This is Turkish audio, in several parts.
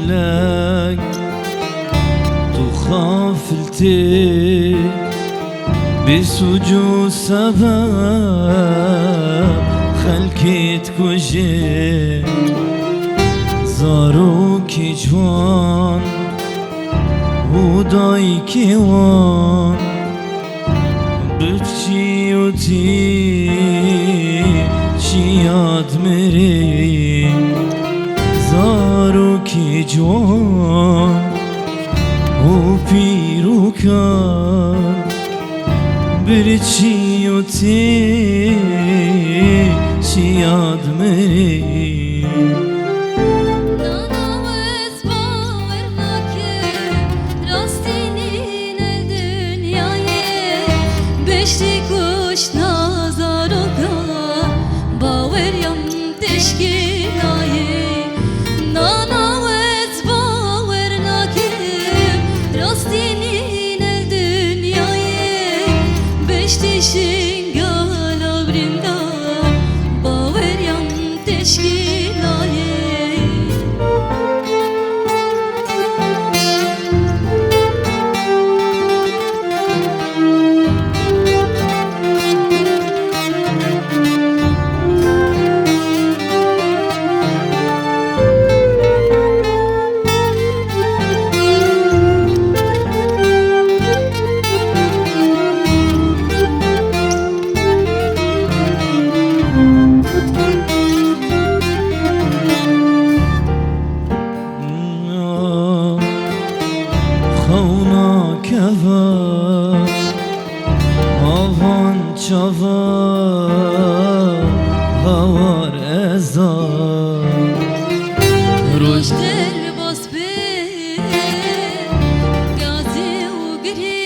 لك تخافلتي بسجود سبب خلقت کجی زاروکی جوان هدای کیوان بچی و تی چی یاد میری زاروکی جوان و پیروکان برچی و تی چی یاد میری Havan çava havar ezan Rojder basbe gazi ugri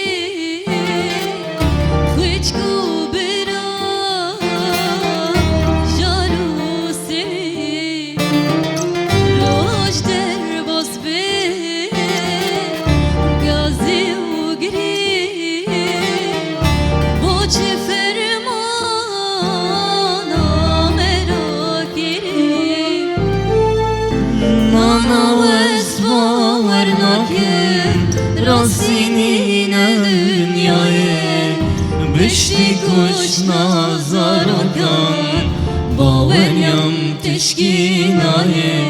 Kıçku bira jalusi Rojder basbe gazi ugri Rasinine dünyayı Beşti kuş nazarakan Baveryam teşkinayı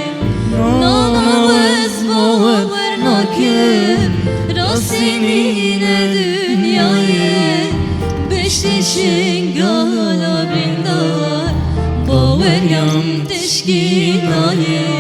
Nana vez baver nakim Rasinine dünyayı Beşti şingala brindar Baveryam teşkinayı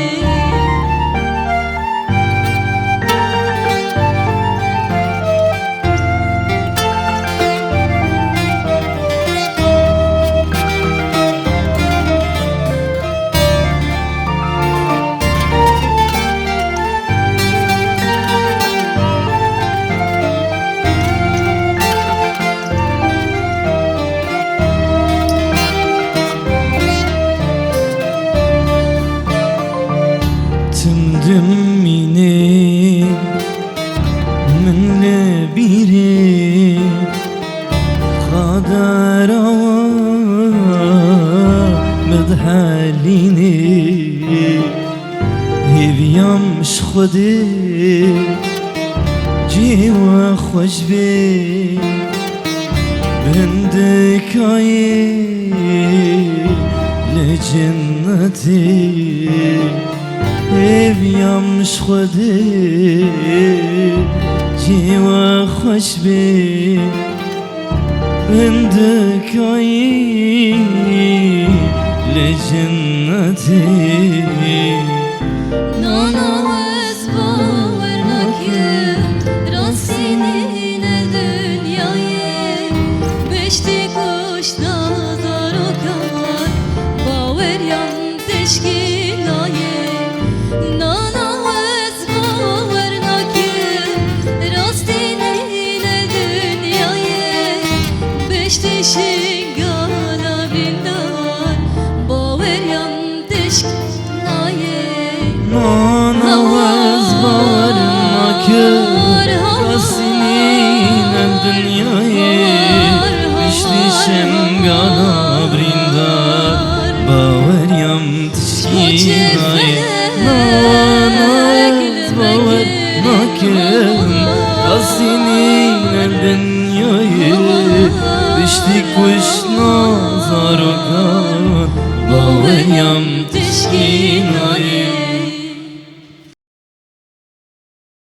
Tümdümini minle biri Kader ava medhalini Heviyam şkhudi civa خوش bi Bendekayi le cenneti Heviyam şkhudi civa خوش bi Bendekayi le cenneti Nana